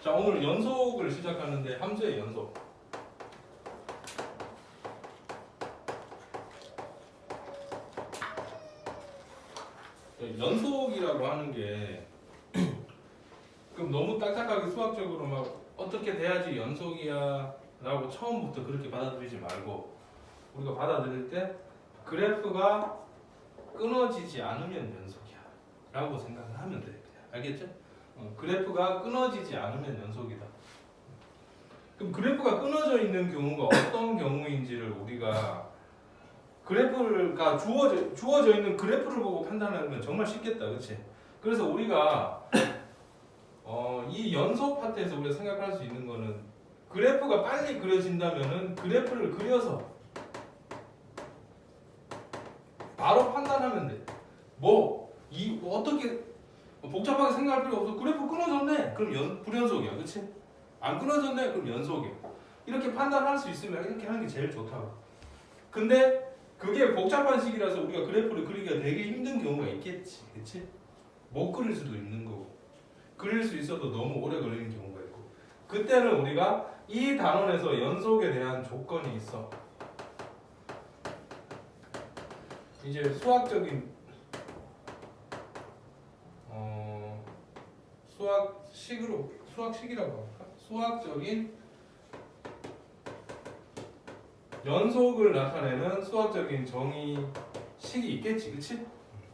자, 오늘 연속을 시작하는데 함수의 연속. 연속이라고 하는 게 그럼 너무 딱딱하게 수학적으로 막 어떻게 돼야지 연속이야 라고 처음부터 그렇게 받아들이지 말고 우리가 받아들일 때 그래프가 끊어지지 않으면 연속이야 라고 생각을 하면 돼. 알겠죠? 그래프가 끊어지지 않으면 연속이다. 그럼 그래프가 끊어져 있는 경우가 어떤 경우인지를 우리가 그래프가 주어져 있는 그래프를 보고 판단하는 건 정말 쉽겠다. 그치? 그래서 우리가 이 연속 파트에서 우리가 생각할 수 있는 거는 그래프가 빨리 그려진다면은 그래프를 그려서 바로 판단하면 돼. 어떻게 복잡하게 생각할 필요 없어. 그래프 끊어졌네. 그럼 불연속이야. 그치? 안 끊어졌네. 그럼 연속이야. 이렇게 판단할 수 있으면 이렇게 하는 게 제일 좋다고. 근데 그게 복잡한 식이라서 우리가 그래프를 그리기가 되게 힘든 경우가 있겠지. 그치? 못 그릴 수도 있는 거고. 그릴 수 있어도 너무 오래 걸리는 경우가 있고. 그때는 우리가 이 단원에서 연속에 대한 조건이 있어. 이제 수학식이라고 할까? 수학적인 연속을 나타내는 수학적인 정의식이 있겠지, 그치?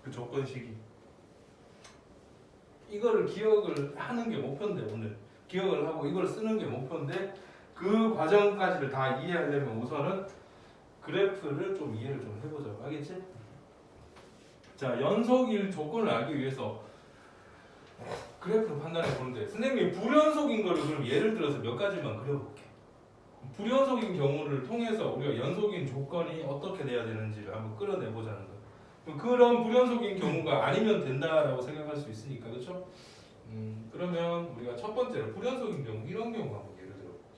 그 조건식이. 이거를 기억을 하는 게 목표인데 오늘 기억을 하고 이걸 쓰는 게 목표인데 그 과정까지를 다 이해하려면 우선은 그래프를 좀 이해를 좀 해보자고. 알겠지? 자, 연속일 조건을 알기 위해서 그래프를 판단해 보는데 선생님이 불연속인 거를 그럼 예를 들어서 몇 가지만 그려볼게. 불연속인 경우를 통해서 우리가 연속인 조건이 어떻게 돼야 되는지를 한번 끌어내보자는 거예요. 그런 불연속인 경우가 아니면 된다라고 생각할 수 있으니까, 그렇죠? 그러면 우리가 첫 번째로 불연속인 경우 이런 경우 한번 예를 들어 볼게요.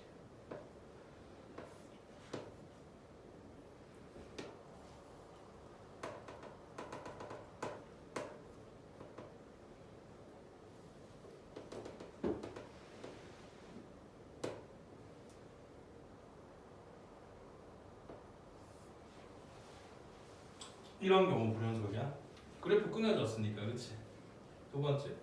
이런 경우 불연속이야. 그래프 끊어졌으니까, 그렇지? 두 번째.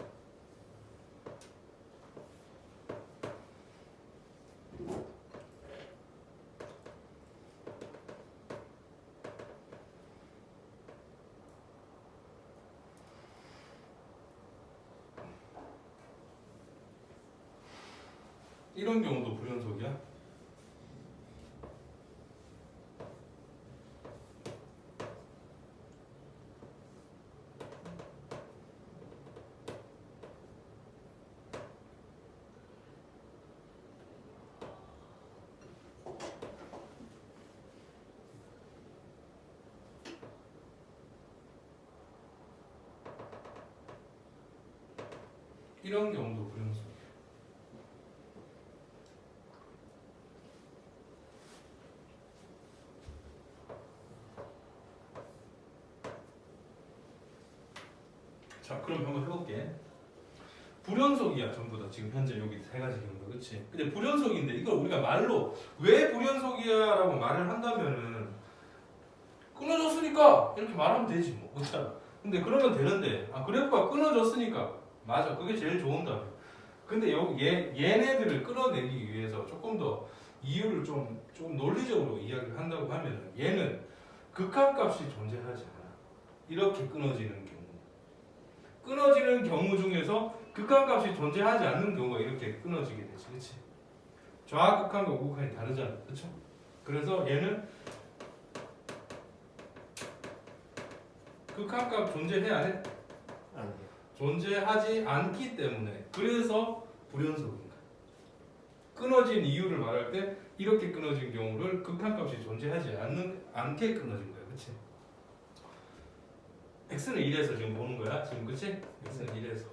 이런 경우도 불연속이야. 이런 경우도 불연속이야. 자, 그럼 한번 해볼게. 불연속이야 전부 다 지금 현재 여기 세 가지 경우가, 그렇지? 근데 불연속인데 이걸 우리가 말로 왜 불연속이야라고 말을 한다면은 끊어졌으니까 이렇게 말하면 되지 뭐, 그렇잖아. 근데 그러면 되는데 그래프가 끊어졌으니까 맞아, 그게 제일 좋은 답이야. 근데 얘네들을 끌어내기 위해서 조금 더 이유를 좀 논리적으로 이야기를 한다고 하면 얘는 극한값이 존재하지 않아. 이렇게 끊어지는 경우. 끊어지는 경우 중에서 극한값이 존재하지 않는 경우가 이렇게 끊어지게 되지, 그렇지? 좌극한과 우극한이 다르잖아, 그렇죠? 그래서 얘는 극한값 존재해야 해? 아니요. 존재하지 않기 때문에 그래서 불연속인 거야. 끊어진 이유를 말할 때 이렇게 끊어진 경우를 극한값이 존재하지 않게 끊어진 거야, 그렇지? x는 1에서 지금 보는 거야, 지금, 그렇지? x는 1에서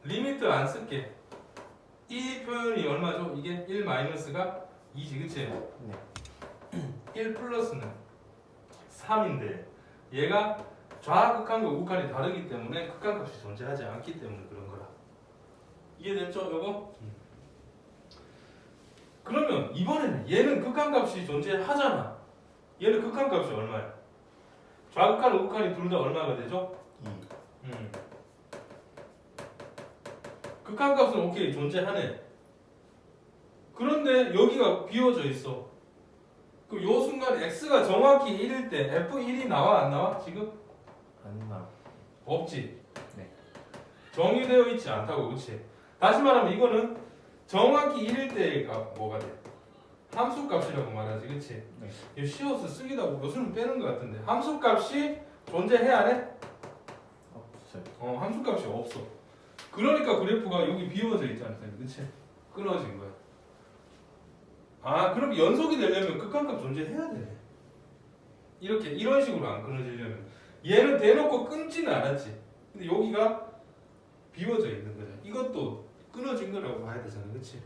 리미트 안 쓸게. 이 표현이 얼마죠? 이게 1 마이너스가 2지, 그치? 네. 1 플러스는 3인데 얘가 좌극한과 우극한이 다르기 때문에 극한값이 존재하지 않기 때문에 그런 거라. 이해됐죠? 요거? 그러면 이번에는 얘는 극한값이 존재하잖아. 얘는 극한값이 얼마야? 좌극한, 우극한이 둘 다 얼마가 되죠? 2. 극한값은 오케이 존재하네. 그런데 여기가 비워져 있어. 그 요 순간 x가 정확히 1일 때 f1이 나와 안 나와? 지금? 안 나. 없지. 네. 정의되어 있지 않다고, 그렇지? 다시 말하면 이거는 정확히 1일 때가 뭐가 돼? 함수값이라고 말하지, 그렇지? 네. 이 쉬워서 쓰기도 하고 요즘은 빼는 것 같은데 함수값이 존재해야 돼? 없어요. 함수값이 없어. 그러니까 그래프가 여기 비워져 있지 않습니까? 그렇지? 끊어진 거야. 아, 그럼 연속이 되려면 극한값 존재해야 돼. 이렇게 이런 식으로 안 끊어지려면 얘는 대놓고 끊지는 않았지. 근데 여기가 비워져 있는 거잖아. 이것도 끊어진 거라고 봐야 되잖아, 그렇지?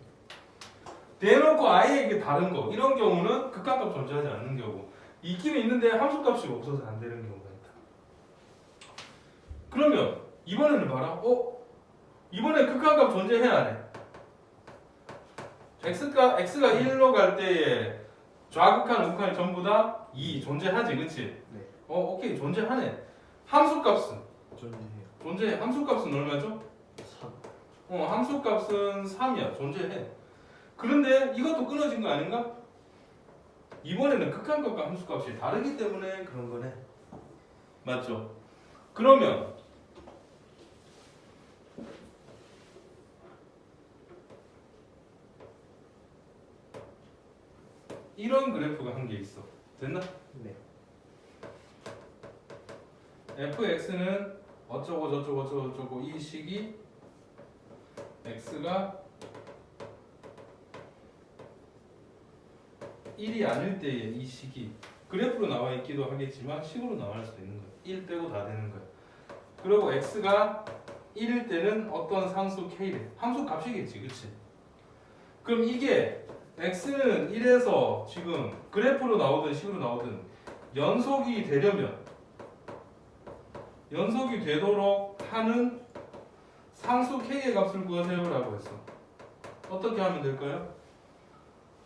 대놓고 아예 이게 다른 거 이런 경우는 극한값 존재하지 않는 경우. 있기는 있는데 함수값이 없어서 안 되는 경우가 있다. 그러면 이번에는 봐라. 이번에 극한값 존재해야 안 해? x가 1로 갈 때에 좌극한, 우극한이 전부 다 2 존재하지, 그치? 네. 오케이 존재하네. 함수값은 존재해요. 존재해. 함수값은 얼마죠? 3. 함수값은 3이야. 존재해. 그런데 이것도 끊어진 거 아닌가? 이번에는 극한값과 함수값이 다르기 때문에 그런 거네. 맞죠? 그러면 이런 그래프가 한 개 있어. 됐나? 네. fx는 어쩌고 저쩌고 저쩌고 저쩌고 이 식이 x가 1이 아닐 때의 이 식이 그래프로 나와 있기도 하겠지만 식으로 나올 수도 있는 거야. 1 빼고 다 되는 거야. 그리고 x가 1일 때는 어떤 상수 k래. 함수 값이겠지, 그치? 그럼 이게 x는 1에서 지금 그래프로 나오든 식으로 나오든 연속이 되려면 연속이 되도록 하는 상수 k의 값을 구하세요라고 했어. 어떻게 하면 될까요?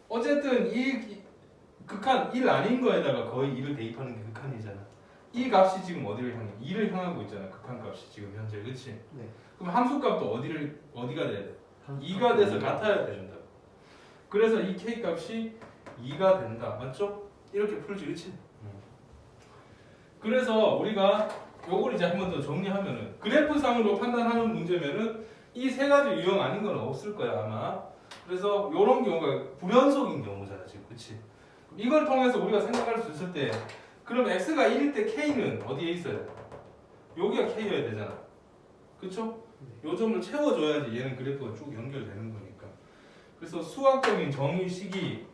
어쨌든 이 극한 1 아닌 거에다가 거의 2를 대입하는 게 극한이잖아. 이 값이 지금 어디를 향해? 2를 향하고 있잖아. 극한 값이 지금 현재, 그렇지? 네. 그럼 함수 값도 어디가 돼야 돼? 2가 돼서 같아야 된다. 그래서 이 k 값이 2가 된다. 맞죠? 이렇게 풀지, 그렇지? 그래서 우리가 요걸 이제 한 번 더 정리하면은 그래프상으로 판단하는 문제면은 이 세 가지 유형 아닌 건 없을 거야 아마. 그래서 요런 경우가 불연속인 경우잖아 지금, 그렇지? 이걸 통해서 우리가 생각할 수 있을 때 그럼 x가 1일 때 k는 어디에 있어야 돼? 여기가 k여야 되잖아. 그쵸? 요 점을 채워줘야지 얘는 그래프가 쭉 연결되는 거니까. 그래서 수학적인 정의식이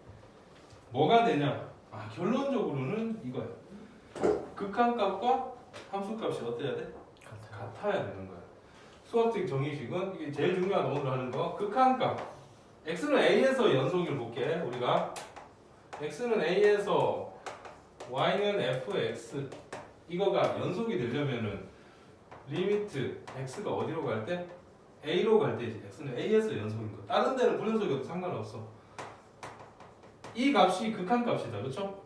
뭐가 되냐? 결론적으로는 이거야. 극한값과 함수값이 어때야 돼? 같아야 되는 거야. 수학적 정의식은 이게 제일 중요한 오늘 하는 거. 극한값. x는 a에서 연속을 볼게. 우리가 x는 a에서 y는 fx 이거가 연속이 되려면은 리미트 x가 어디로 갈 때? a로 갈 때지. x는 a에서 연속인 거. 다른 데는 불연속이어도 상관없어. 이 값이 극한값이다. 그렇죠?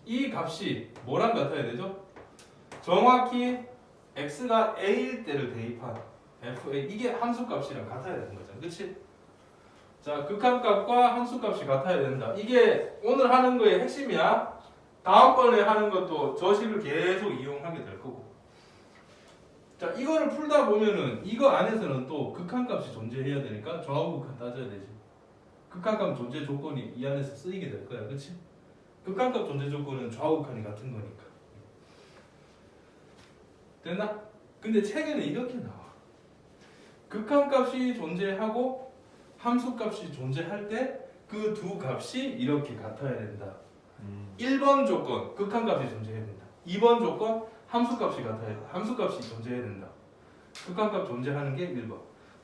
이 값이 뭐랑 같아야 되죠? 정확히 x가 a일 때를 대입한 fa 이게 함수값이랑 같아야 되는 거잖아. 그렇지? 자, 극한값과 함수값이 같아야 된다. 이게 오늘 하는 거의 핵심이야. 다음번에 하는 것도 저 식을 계속 이용하게 될 거고. 자, 이거를 풀다 보면은 이거 안에서는 또 극한값이 존재해야 되니까 좌우극한 따져야 되지. 극한값 존재 조건이 이 안에서 쓰이게 될 거야. 그렇지? 극한값 존재 조건은 좌우극한이 같은 거니까. 됐나? 근데 책에는 이렇게 나와. 극한값이 존재하고 함수값이 존재할 때 그 두 값이 이렇게 같아야 된다. 1번 조건 극한값이 존재해야 된다. 2번 조건 함수값이 존재해야 된다. 극한값 존재하는 게 1번.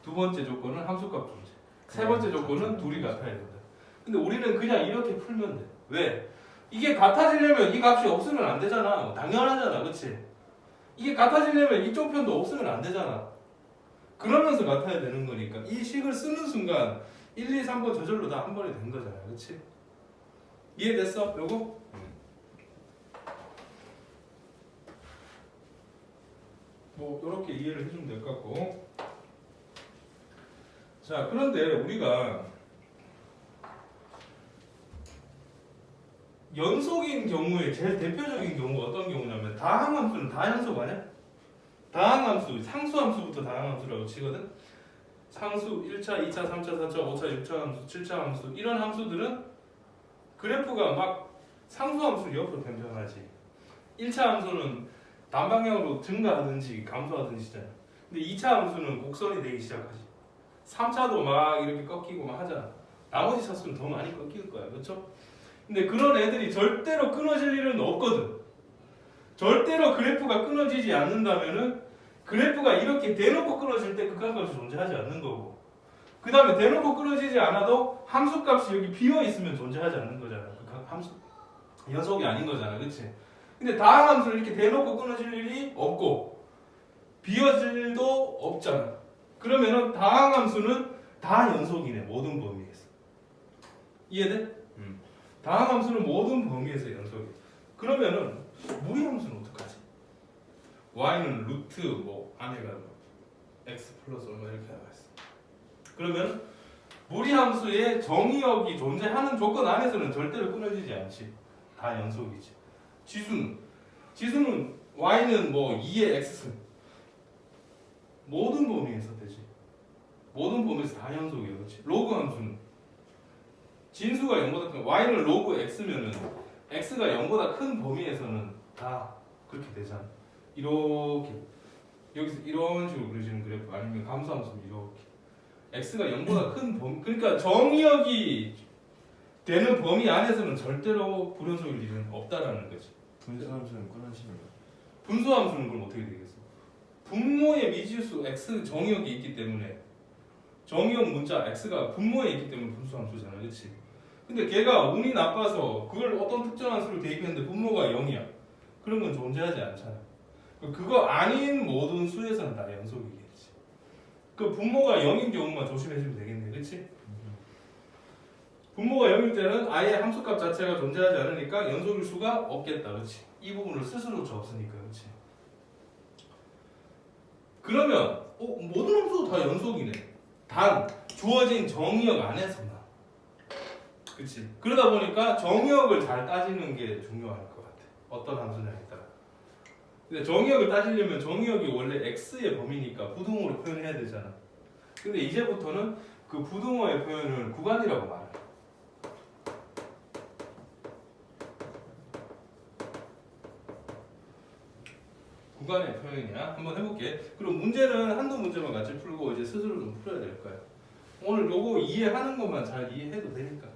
두 번째 조건은 함수값 존재. 세 번째 조건은 둘이 같아야 된다. 근데 우리는 그냥 이렇게 풀면 돼. 왜? 이게 같아지려면 이 값이 없으면 안 되잖아. 당연하잖아. 그치? 이게 같아지려면 이쪽 편도 없으면 안 되잖아. 그러면서 나타나야 되는 거니까 이 식을 쓰는 순간 1, 2, 3번 저절로 다 한 번에 된 거잖아. 그렇지? 이해됐어? 요거? 뭐 이렇게 이해를 해주면 될 것 같고. 자, 그런데 우리가 연속인 경우에 제일 대표적인 경우가 어떤 경우냐면 다항함수는 다 연속 아니야? 다항함수, 상수함수부터 다항함수라고 치거든? 상수 1차, 2차, 3차, 4차, 5차, 6차 함수, 7차 함수 이런 함수들은 그래프가 막 상수함수 옆으로 변경하지. 1차 함수는 단방향으로 증가하든지 감소하든지잖아. 근데 2차 함수는 곡선이 되기 시작하지. 3차도 막 이렇게 꺾이고 막 하잖아. 나머지 차수는 더 많이 꺾일 거야. 그렇죠? 근데 그런 애들이 절대로 끊어질 일은 없거든. 절대로 그래프가 끊어지지 않는다면은 그래프가 이렇게 대놓고 끊어질 때 극한값이 존재하지 않는 거고, 그 다음에 대놓고 끊어지지 않아도 함수값이 여기 비어 있으면 존재하지 않는 거잖아. 함수 연속이 아닌 거잖아. 그치? 근데 다항함수를 이렇게 대놓고 끊어질 일이 없고 비어질 일도 없잖아. 그러면은 다항함수는 다 연속이네. 모든 범위에서. 이해돼? 다항함수는 모든 범위에서 연속이야. 그러면은 무리함수는 어떡하지? y는 루트 뭐 안에가 x 플러스 얼마 이렇게 나와 있어. 그러면 무리함수의 정의역이 존재하는 조건 안에서는 절대로 끊어지지 않지. 다 연속이지. 지수는 y는 뭐 2의 x 모든 범위에서 되지. 모든 범위에서 다 연속이야. 그렇지? 로그 함수는 진수가 0보다 큰 y는 로그 x면은 x가 0보다 큰 범위에서는 다 그렇게 되잖아. 이렇게 여기서 이런 식으로 그려지는 그래프 아니면 감소함수는 이렇게 x가 0보다 큰 범위, 그러니까 정의역이 되는 범위 안에서는 절대로 불연속일 일은 없다라는 거지. 분수함수는 끊어지는 거. 분수함수는 그럼 어떻게 되겠어? 분모의 미지수 x 정의역이 있기 때문에 정의역 문자 x가 분모에 있기 때문에 분수함수잖아. 그렇지? 근데 걔가 운이 나빠서 그걸 어떤 특정한 수를 대입했는데 분모가 0이야. 그런 건 존재하지 않잖아. 그거 아닌 모든 수에서는 다 연속이겠지. 그 분모가 0인 경우만 조심해주면 되겠네. 그렇지? 분모가 0일 때는 아예 함수값 자체가 존재하지 않으니까 연속일 수가 없겠다. 그렇지? 이 부분을 스스로조차 없으니까. 그렇지? 그러면 모든 함수도 다 연속이네. 단 주어진 정의역 안에서만. 그치? 그러다 보니까 정의역을 잘 따지는 게 중요할 것 같아. 어떤 함수냐에 따라. 근데 정의역을 따지려면 정의역이 원래 x의 범위니까 부등호로 표현해야 되잖아. 근데 이제부터는 그 부등호의 표현을 구간이라고 말해. 구간의 표현이야. 한번 해볼게. 그럼 문제는 한두 문제만 같이 풀고 이제 스스로 좀 풀어야 될 거야. 오늘 요거 이해하는 것만 잘 이해해도 되니까.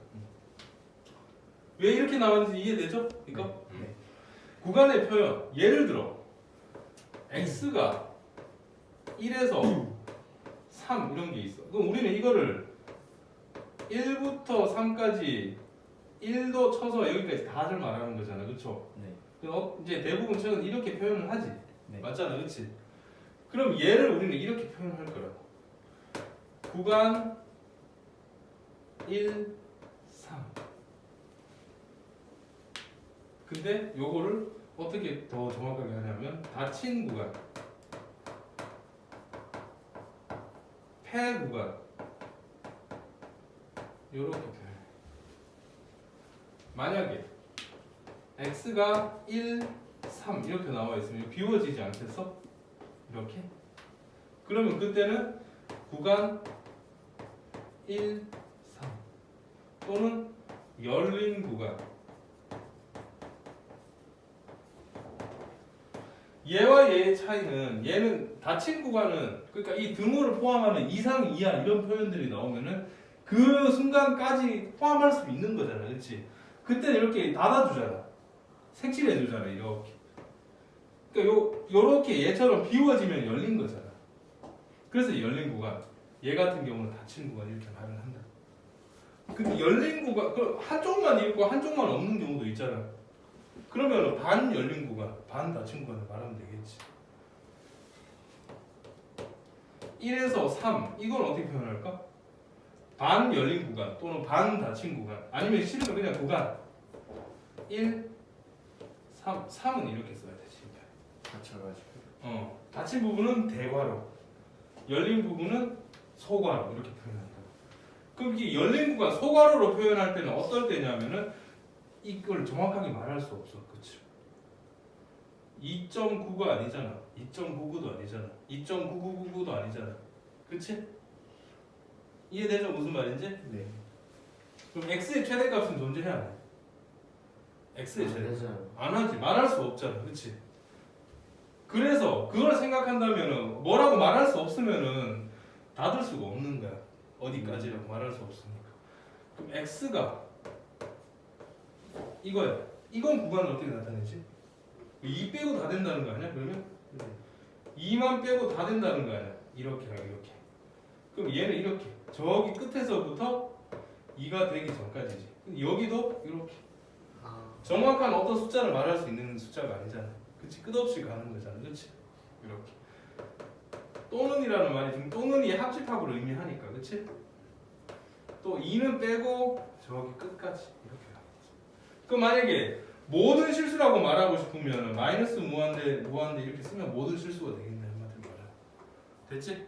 왜 이렇게 나왔는지 이해되죠? 이거? 네. 구간의 표현. 예를 들어 x가 1에서 3 이런 게 있어. 그럼 우리는 이거를 1부터 3까지 1도 쳐서 여기까지 다를 말하는 거잖아. 그렇죠? 네. 그럼 이제 대부분 책은 이렇게 표현을 하지. 네. 맞잖아. 그렇지? 그럼 얘를 우리는 이렇게 표현할 거라고. 구간 1, 3. 근데 요거를 어떻게 더 정확하게 하냐면 닫힌 구간, 폐 구간 요렇게 표현해. 만약에 x가 1, 3 이렇게 나와 있으면 비워지지 않겠어? 이렇게? 그러면 그때는 구간 1, 3 또는 열린 구간. 얘와 얘의 차이는 얘는 닫힌 구간은 그러니까 이 등호를 포함하는 이상, 이하 이런 표현들이 나오면은 그 순간까지 포함할 수 있는 거잖아. 그렇지? 그때 이렇게 닫아주잖아. 색칠해주잖아. 이렇게. 그러니까 요렇게 얘처럼 비워지면 열린 거잖아. 그래서 열린 구간. 얘 같은 경우는 닫힌 구간 이렇게 말을 한다. 근데 열린 구간, 그 한쪽만 있고 한쪽만 없는 경우도 있잖아. 그러면 반 열린 구간, 반 닫힌 구간을 말하면 되겠지. 1에서 3 이건 어떻게 표현할까? 반 열린 구간 또는 반 닫힌 구간 아니면 싫으면 그냥 구간 1, 3, 3은 이렇게 써야 되지. 갇혀가지고. 닫힌 부분은 대괄호, 열린 부분은 소괄호 이렇게 표현한다. 그럼 이 열린 구간 소괄호로 표현할 때는 어떨 때냐면은 이걸 정확하게 말할 수 없어, 그렇지? 2.9가 아니잖아, 2.99도 아니잖아, 2.9999도 아니잖아, 그렇지? 이해되죠? 무슨 말인지? 네. 그럼 x의 최대값은 존재해야 안 해? x의 안 최대 되잖아요. 안 하지, 말할 수 없잖아, 그렇지? 그래서 그걸 생각한다면은 뭐라고 말할 수 없으면은 닫을 수가 없는 거야. 어디까지라고 말할 수 없으니까. 그럼 x가 이거야. 이건 구간을 어떻게 나타내지? 2 빼고 다 된다는 거 아니야? 그러면 2만 빼고 다 된다는 거 아니야? 이렇게 하고 이렇게. 그럼 얘는 이렇게 저기 끝에서부터 2가 되기 전까지지. 여기도 이렇게 정확한 어떤 숫자를 말할 수 있는 숫자가 아니잖아. 그치? 끝없이 가는 거잖아. 그치? 이렇게. 또는이라는 말이 지금 또는이 합집합을 의미하니까. 그치? 또 2는 빼고 저기 끝까지 이렇게 가는 거지. 그럼 만약에 모든 실수라고 말하고 싶으면 마이너스 무한대 이렇게 쓰면 모든 실수가 되겠네. 한마디로 말하면. 됐지?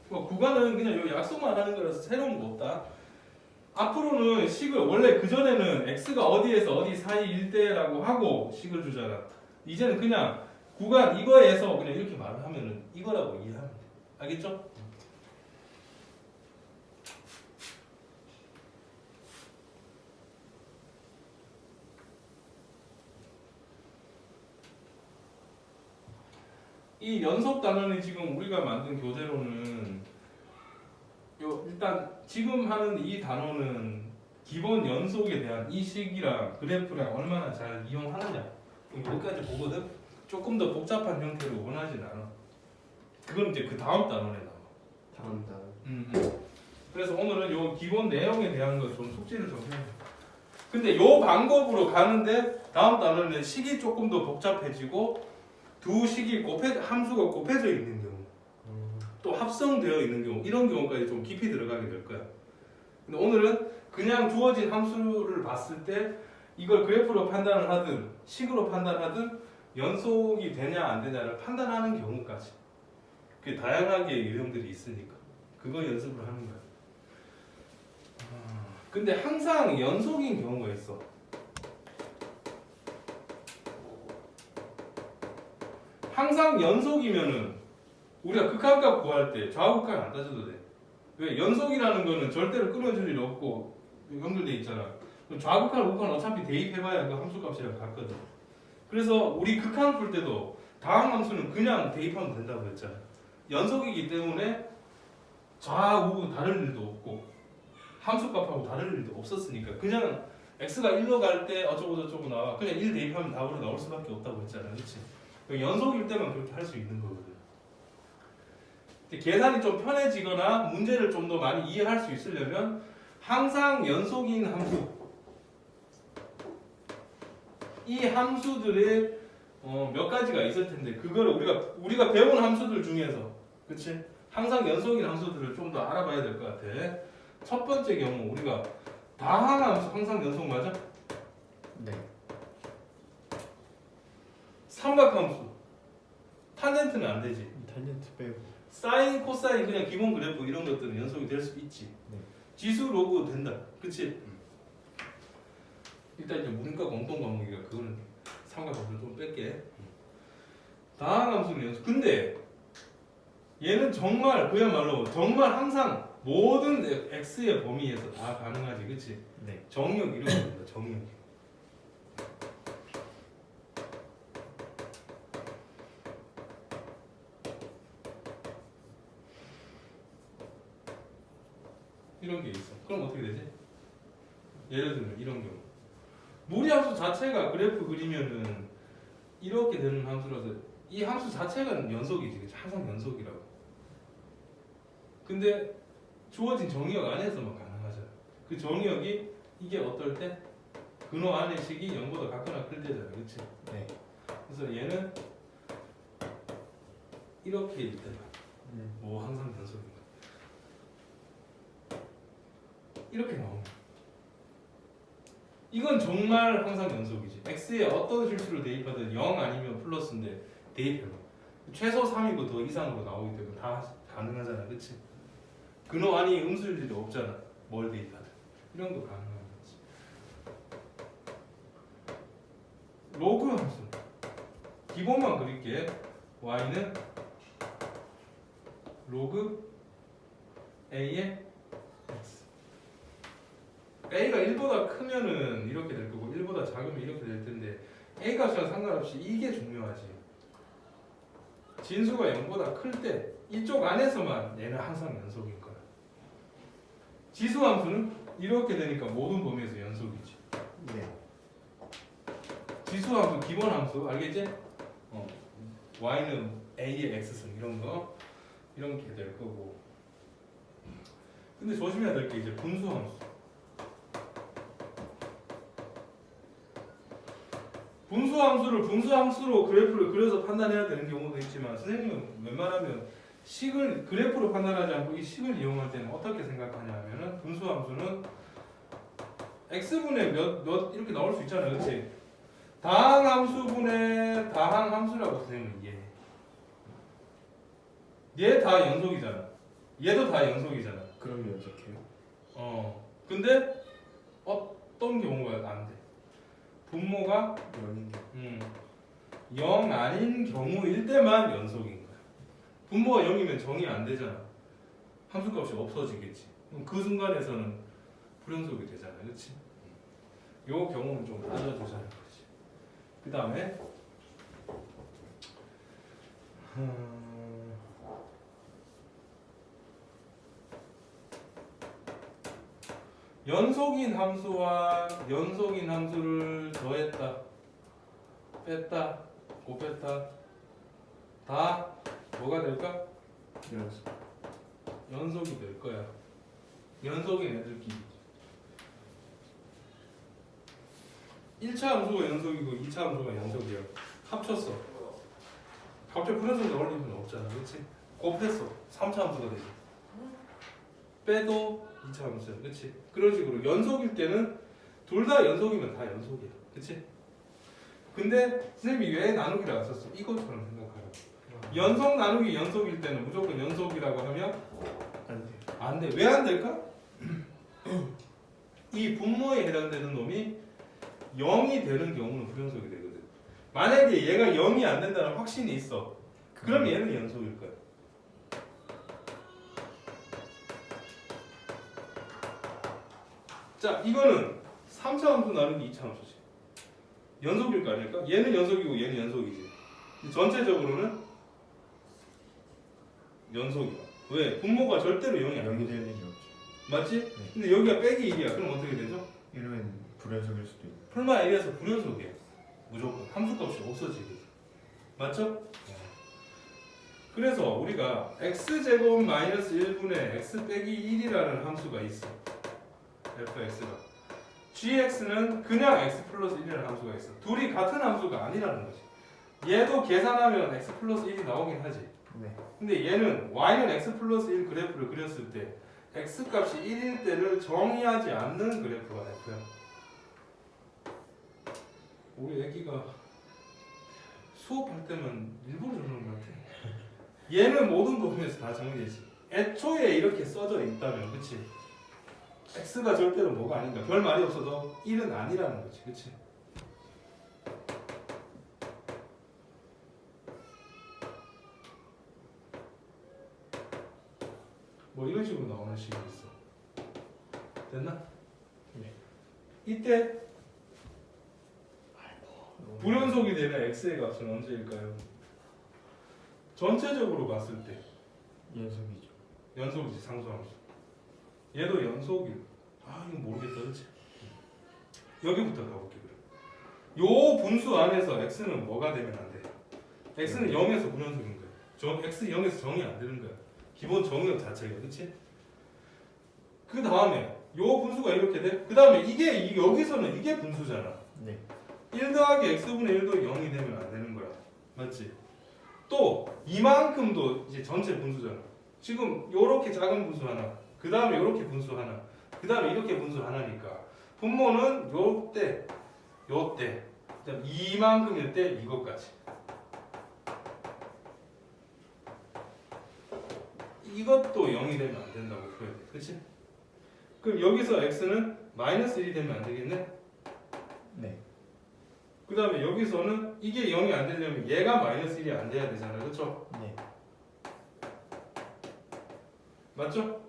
뭐 구간은 그냥 요 약속만 하는 거라서 새로운 거 없다. 앞으로는 식을 원래 그 전에는 x가 어디에서 어디 사이일 때라고 하고 식을 주잖아. 이제는 그냥 구간 이거에서 그냥 이렇게 말을 하면은 이거라고 이해하면 돼. 알겠죠? 이 연속 단원이 지금 우리가 만든 교재로는 일단 지금 하는 이 단어는 기본 연속에 대한 이 식이랑 그래프랑 얼마나 잘 이용하느냐 여기까지 보거든. 조금 더 복잡한 형태로 원하진 않아. 그건 이제 그 다음 단원에 나와. 다음 단. 그래서 오늘은 요 기본 내용에 대한 거 좀 숙지를 좀 해야 돼. 근데 요 방법으로 가는데 다음 단원은 식이 조금 더 복잡해지고 두 식이 함수가 곱해져 있는 경우 또 합성되어 있는 경우 이런 경우까지 좀 깊이 들어가게 될 거야. 근데 오늘은 그냥 주어진 함수를 봤을 때 이걸 그래프로 판단을 하든 식으로 판단하든 연속이 되냐 안 되냐를 판단하는 경우까지 그 다양하게 유형들이 있으니까 그거 연습을 하는 거야. 근데 항상 연속인 경우가 있어. 항상 연속이면은 우리가 극한값 구할 때 좌우극한 안 따져도 돼. 왜? 연속이라는 거는 절대로 끊어질 일 없고 연결돼 있잖아. 좌극한, 우극한 어차피 대입해봐야 그 함수값이랑 같거든. 그래서 우리 극한 풀 때도 다항 함수는 그냥 대입하면 된다고 했잖아. 연속이기 때문에 좌우 다를 일도 없고 함수값하고 다를 일도 없었으니까 그냥 x가 1로 갈 때 어쩌고저쩌고 나와. 그냥 1 대입하면 답으로 나올 수밖에 없다고 했잖아. 그렇지? 연속일 때만 그렇게 할 수 있는 거거든. 계산이 좀 편해지거나 문제를 좀 더 많이 이해할 수 있으려면 항상 연속인 함수 이 함수들의 몇 가지가 있을 텐데 그거를 우리가 배운 함수들 중에서 그치? 항상 연속인 함수들을 좀 더 알아봐야 될 것 같아. 첫 번째 경우 우리가 다항 함수 항상 연속 맞아? 네. 삼각함수 탄젠트는 안 되지. 탄젠트 빼고. 사인, 코사인 그냥 기본 그래프 이런 것들은 연속이 될 수 있지. 네. 지수, 로그 된다. 그치? 일단 이제 문과 공통 과목이니까 그거는 삼각함수를 좀 뺄게. 다항함수는 연속. 근데 얘는 정말 그야말로 정말 항상 모든 x의 범위에서 다 가능하지. 그치? 네. 정의역 이런 겁니다. 정의역. 이런 게 있어. 그럼 어떻게 되지? 예를 들면 이런 경우 무리함수 자체가 그래프 그리면은 이렇게 되는 함수라서 이 함수 자체가 연속이지. 그치? 항상 연속이라고. 근데 주어진 정의역 안에서만 가능하잖아. 그 정의역이 이게 어떨 때? 근호 안의 식이 0보다 같거나 클 때잖아. 그치? 네. 그래서 얘는 이렇게일 때만 뭐 항상 연속인 거야. 이렇게 나오면 이건 정말 항상 연속이지. x에 어떤 실수를 대입하든 0 아니면 플러스인데 대입해봐. 최소 3이고 더 이상으로 나오기 때문에 다 가능하잖아, 그치? 근호 아니 음수일지도 없잖아. 뭘 대입하든 이런 거 가능한 거지. 로그 함수 기본만 그릴게. y는 로그 a의 x. a가 1보다 크면은 이렇게 될 거고 1보다 작으면 이렇게 될 텐데 a 값이랑 상관없이 이게 중요하지. 진수가 0보다 클 때 이쪽 안에서만 얘는 항상 연속인 거야. 지수함수는 이렇게 되니까 모든 범위에서 연속이지. 네. 지수함수 기본 함수 알겠지? y는 a의 x승 이런 거 이렇게 될 거고. 근데 조심해야 될 게 이제 분수함수. 분수함수를 분수함수로 그래프를 그려서 판단해야 되는 경우도 있지만 선생님은 웬만하면 식을 그래프로 판단하지 않고 이 식을 이용할 때는 어떻게 생각하냐 하면은 분수함수는 x분의 몇 이렇게 나올 수 있잖아요, 그렇지? 다항함수분의 다항함수라고 선생님은 이해해. 얘 다 연속이잖아. 얘도 다 연속이잖아. 그럼 연속해요? 근데 어떤 경우가 안 돼. 분모가 0인 0 아닌 경우일 때만 연속인 거야. 분모가 0이면 정의 안 되잖아. 함수값이 없어지겠지. 그럼 그 순간에서는 불연속이 되잖아, 그렇지? 요 경우는 좀 따져주자는 거지. 그 다음에 연속인 함수와 연속인 함수를 더했다, 뺐다, 곱했다 다 뭐가 될까? 연속. 연속이 될 거야. 연속인 애들끼리 1차 함수가 연속이고 2차 함수가 연속이야. 합쳤어. 갑자기 불연속 나올 일은 없잖아, 그렇지? 곱했어. 3차 함수가 되지. 빼도 2차 함수야, 그렇지? 그런 식으로 연속일 때는 둘 다 연속이면 다 연속이야, 그렇지? 근데 선생님이 왜 나누기를 안 썼어? 이것처럼 생각하라고. 연속 나누기 연속일 때는 무조건 연속이라고 하면 안 돼. 안 돼. 왜 안 될까? 이 분모에 해당되는 놈이 0이 되는 경우는 불연속이 되거든. 만약에 얘가 0이 안 된다는 확신이 있어. 그럼 얘는 연속일 거야. 자, 이거는 3차 함수 나누기 2차 함수지. 연속일 거 아닐까? 얘는 연속이고 얘는 연속이지. 전체적으로는 연속이야. 왜? 분모가 절대로 0이 아니야. 0이 될 일이 없죠. 맞지? 네. 근데 여기가 빼기 1이야. 그럼 어떻게 되죠? 이러면 불연속일 수도 있고. 풀마 1에서 불연속이야. 무조건 함수값이 없어지거든. 맞죠? 그래서 우리가 x제곱 마이너스 1분의 x 빼기 1이라는 함수가 있어. fx가. gx는 그냥 x 플러스 1이라는 함수가 있어. 둘이 같은 함수가 아니라는 거지. 얘도 계산하면 x 플러스 1이 나오긴 하지. 네. 근데 얘는 y는 x 플러스 1 그래프를 그렸을 때 x 값이 1일 때를 정의하지 않는 그래프가 f야. 우리 애기가 수업할 때만 일부러 저러는 것 같아. 얘는 모든 부분에서 다 정의되지. 애초에 이렇게 써져 있다면, 그치? x가 절대로 뭐가 아닌가. 별 말이 없어도 1은 아니라는 거지, 그치? 뭐 이런 식으로 나오는 식이 있어. 됐나? 네. 이때 불연속이 되는 x의 값은 언제일까요? 전체적으로 봤을 때 연속이죠. 연속이지, 상수함수. 얘도 연속이. 이거 모르겠다, 그렇지? 여기부터 가볼게 그래. 요 분수 안에서 x는 뭐가 되면 안 돼? x는 0에서 불연속인 거야. x 0에서 정의 안 되는 거야. 기본 정의 자체가, 그렇지? 그 다음에 요 분수가 이렇게 돼. 그 다음에 이게 여기서는 이게 분수잖아. 네. 1 더하기 x분의 1도 0이 되면 안 되는 거야. 맞지? 또 이만큼도 이제 전체 분수잖아. 지금 요렇게 작은 분수 하나, 그 다음에 요렇게 분수 하나, 그 다음에 이렇게 분수 하나니까 분모는 요때, 요때, 그다음 이만큼일 때 이것까지. 이것도 0이 되면 안 된다고 표현해. 그치? 그럼 여기서 x는 마이너스 1이 되면 안 되겠네? 네. 그 다음에 여기서는 이게 0이 안 되려면 얘가 마이너스 1이 안 돼야 되잖아. 그쵸? 네. 맞죠?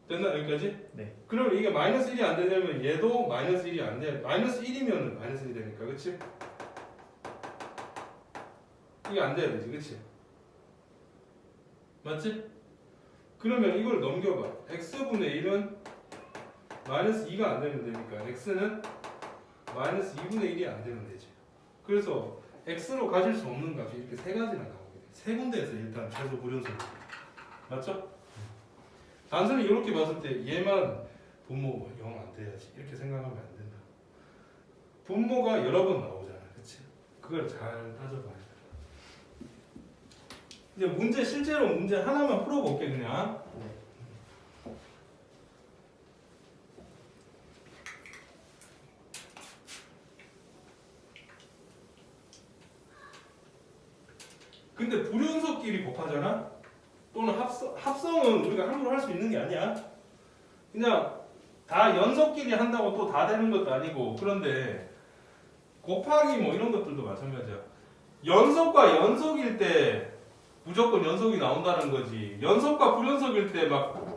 됐나? 여기까지? 네. 그러면 이게 마이너스 1이 안 되려면 얘도 마이너스 1이 안 돼. 마이너스 1이면 마이너스 1이 되니까. 그치? 이게 안 돼야 되지. 그치? 맞지? 그러면 이걸 넘겨봐. x분의 1은 마이너스 2가 안 되면 되니까 x는 마이너스 2분의 1이 안 되면 되지. 그래서 x로 가질 수 없는 값이 이렇게 세 가지나 나오게 돼. 세 군데에서 일단 최소 불연속. 맞죠? 단순히 이렇게 봤을 때 얘만 분모가 0 안 돼야지. 이렇게 생각하면 안 된다. 분모가 여러 번 나오잖아. 그치? 그걸 잘 따져봐야 돼. 이제 문제 실제로 문제 하나만 풀어볼게 그냥. 네. 근데 불연속끼리 곱하잖아? 또는 합성은 우리가 함부로 할 수 있는 게 아니야. 그냥 다 연속끼리 한다고 또 다 되는 것도 아니고. 그런데 곱하기 뭐 이런 것들도 마찬가지야. 연속과 연속일 때 무조건 연속이 나온다는 거지. 연속과 불연속일 때 막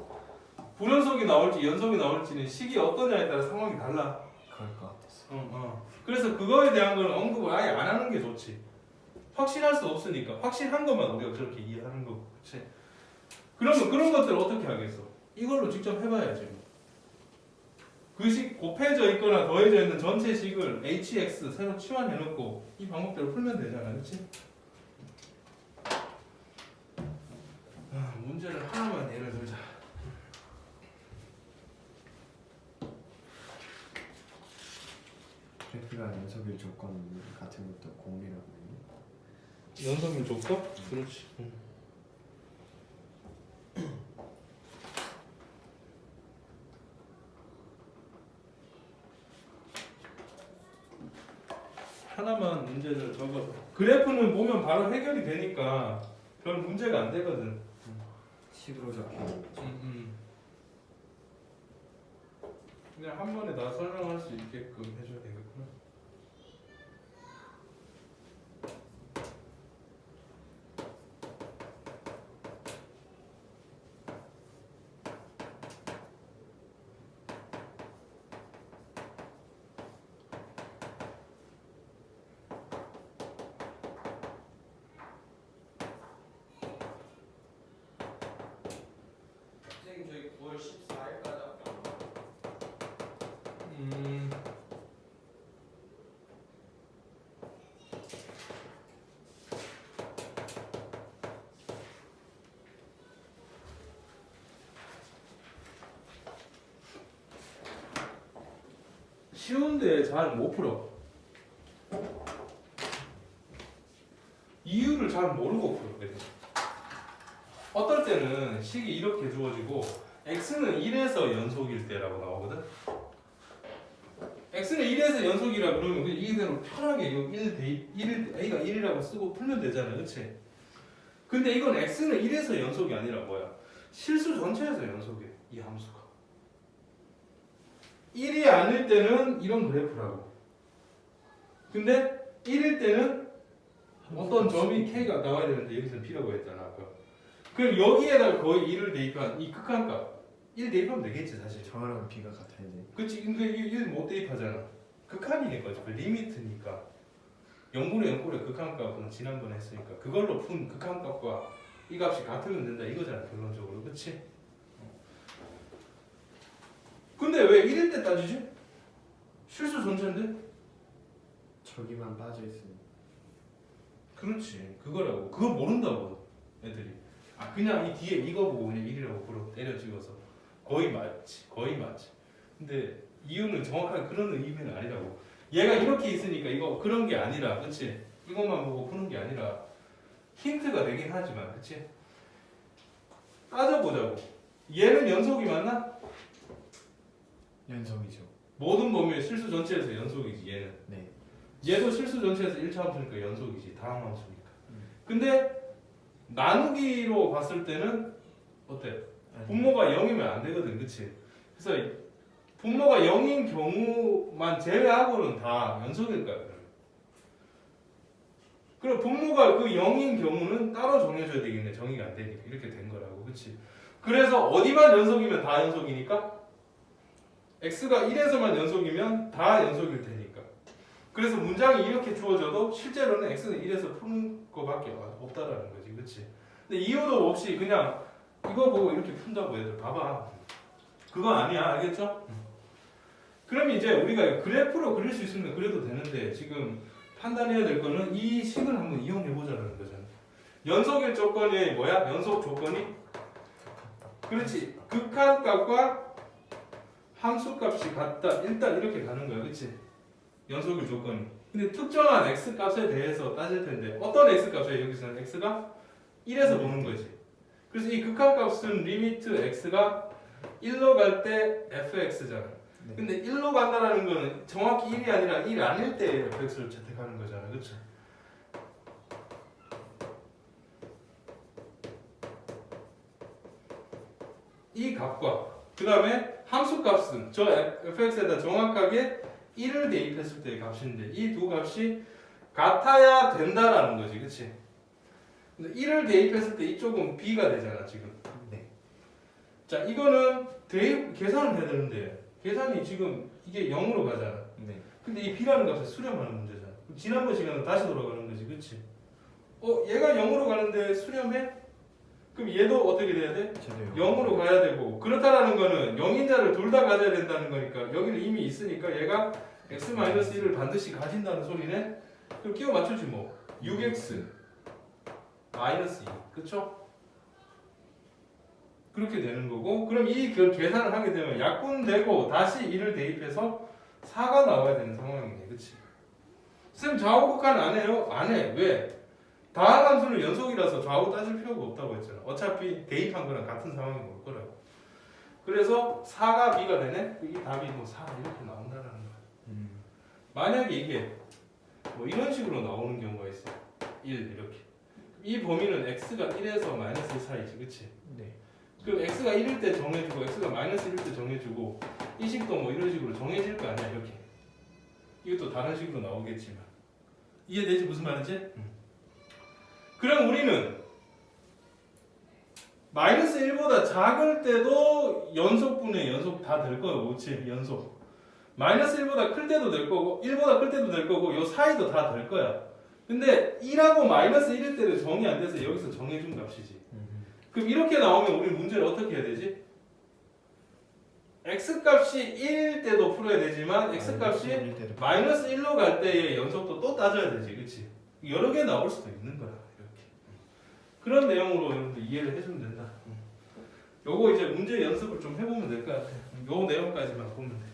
불연속이 나올지 연속이 나올지는 식이 어떠냐에 따라 상황이 달라. 그럴 것 같았어요. 그래서 그거에 대한 건 언급을 아예 안 하는 게 좋지. 확실할 수 없으니까 확실한 것만 우리가 저렇게 이해하는 거고. 그치? 그러면 그런 것들을 어떻게 하겠어? 이걸로 직접 해봐야지. 그 식 곱해져 있거나 더해져 있는 전체 식을 hx 새로 치환해놓고 이 방법대로 풀면 되잖아. 그치? 문제를 하나만 예를 들자. 그래프가 연속일 조건 같은 것도 공개라고 해요. 연속일 조건? 그렇지. 하나만 문제를 적어서 그래프는 보면 바로 해결이 되니까 별 문제가 안 되거든. 식으로 적혀. 그냥 한 번에 다 설명할 수 있게끔 해줘야 되겠구나. 선생님 저희 9월 14일까지 학교 안 가요? 쉬운데 잘 못 풀어. 이유를 잘 모르고 풀어. 어떨 때는 식이 이렇게 주어지고 x는 1에서 연속일 때라고 나오거든. x는 1에서 연속이라 그러면 그냥 이대로 편하게 a가 1이라고 쓰고 풀면 되잖아. 그치? 근데 이건 x는 1에서 연속이 아니라 뭐야? 실수 전체에서 연속이야. 이 함수가. 1이 아닐 때는 이런 그래프라고. 근데 1일 때는 어떤 점이 k가 나와야 되는데 여기서는 b라고 했잖아. 아까. 그럼 여기에다가 거의 1을 대입한 이 극한값 1 대입하면 되겠지 사실. 저랑 b가 같아야 돼. 그치. 근데 1 못 대입하잖아. 극한이니까 그 리미트니까 0분의 0꼴의 극한값은 지난번에 했으니까 그걸로 푼 극한값과 이 값이 같으면 된다 이거잖아 결론적으로. 그치? 근데 왜 1일 때 따지지? 실수 전체인데? 저기만 빠져 있으면. 그렇지. 그거라고. 그거 모른다고 애들이. 아 그냥 이 뒤에 이거 보고 그냥 1이라고 불어 때려 찍어서 거의 맞지. 거의 맞지. 근데 이유는 정확하게 그런 의미는 아니라고. 얘가 이렇게 있으니까 이거 그런 게 아니라. 그치? 이것만 보고 푸는 게 아니라 힌트가 되긴 하지만, 그치? 따져보자고. 얘는 연속이 맞나? 연속이죠. 모든 범위의 실수 전체에서 연속이지, 얘는. 네. 얘도 실수 전체에서 1차 함수니까 연속이지, 다항 함수니까. 근데 나누기로 봤을 때는 어때? 분모가 0이면 안 되거든, 그치? 그래서 분모가 0인 경우만 제외하고는 다 연속일 거야. 그럼 분모가 그 0인 경우는 따로 정해줘야 되겠네. 정의가 안 되니까. 이렇게 된 거라고, 그치? 그래서 어디만 연속이면 다 연속이니까 x가 1에서만 연속이면 다 연속일 테니까. 그래서 문장이 이렇게 주어져도 실제로는 x는 1에서 푸는 거밖에 없다라는 거지, 그치? 근데 이유도 없이 그냥 이거 보고 이렇게 푼다고 얘들 봐봐. 그거 아니야, 알겠죠? 그럼 이제 우리가 그래프로 그릴 수 있으면 그래도 되는데 지금 판단해야 될 거는 이 식을 한번 이용해 보자는 거잖아. 연속일 조건이 뭐야? 연속 조건이 그렇지. 극한값과 함수값이 같다. 일단 이렇게 가는 거야, 그렇지? 연속일 조건이. 근데 특정한 x 값에 대해서 따질 텐데 어떤 x 값에 여기서는 x가 1에서 보는 거지. 그래서 이 극한값은 리미트 x가 1로 갈 때 fx잖아. 네. 근데 1로 간다라는 거는 정확히 1이 아니라 1 아닐 때 fx를 채택하는 거잖아, 그렇죠? 이 값과 그 다음에 함수값은 저 fx에다 정확하게 1을 대입했을 때의 값인데 이 두 값이 같아야 된다라는 거지, 그치? 근데 1을 대입했을 때 이쪽은 b가 되잖아, 지금. 네. 자, 이거는 대입 계산을 해야 되는데 계산이 지금 이게 0으로 가잖아. 네. 근데 근데 이 b라는 값을 수렴하는 문제잖아. 지난번 시간은 다시 돌아가는 거지, 그치? 얘가 0으로 가는데 수렴해? 그럼 얘도 어떻게 돼야 돼? 저도 0으로 가야 되고 그렇다라는 거는 0인자를 둘 다 가져야 된다는 거니까 여기는 이미 있으니까 얘가 x-1을 반드시 가진다는 소리네. 그럼 끼워 맞추지 뭐. 6x 마이너스 2, 그쵸? 그렇게 되는 거고 그럼 이 계산을 하게 되면 약분되고 다시 1을 대입해서 4가 나와야 되는 상황이네, 그치? 쌤 좌우 극한 안 해요? 안 해. 왜? 다항 함수는 연속이라서 좌우 따질 필요가 없다고 했잖아. 어차피 대입한 거랑 같은 상황이 올 거라고. 그래서 4가 b가 되네? 이 답이 뭐 4 이렇게 나온다는 거야. 만약에 이게 뭐 이런 식으로 나오는 경우가 있어. 1 이렇게. 이 범위는 x가 1에서 마이너스 1 사이지, 그치? 네. 그럼 x가 1일 때 정해주고 x가 마이너스 1일 때 정해주고 이 식도 뭐 이런 식으로 정해질 거 아니야, 이렇게. 이것도 다른 식으로 나오겠지만. 이해되지? 무슨 말인지? 그럼 우리는 마이너스 1보다 작을 때도 연속분의 연속 다 될 거예요. 그렇지? 연속. 마이너스 1보다 클 때도 될 거고 1보다 클 때도 될 거고 요 사이도 다 될 거야. 근데 1하고 마이너스 1일 때는 정이 안 돼서 여기서 정해준 값이지. 그럼 이렇게 나오면 우리 문제를 어떻게 해야 되지? x값이 1일 때도 풀어야 되지만 x값이 마이너스 1로 갈 때의 연속도 또 따져야 되지. 그치? 여러 개 나올 수도 있는 거야. 이렇게. 그런 내용으로 여러분들 이해를 해주면 된다. 요거 이제 문제 연습을 좀 해보면 될 것 같아. 요 내용까지만 보면 돼.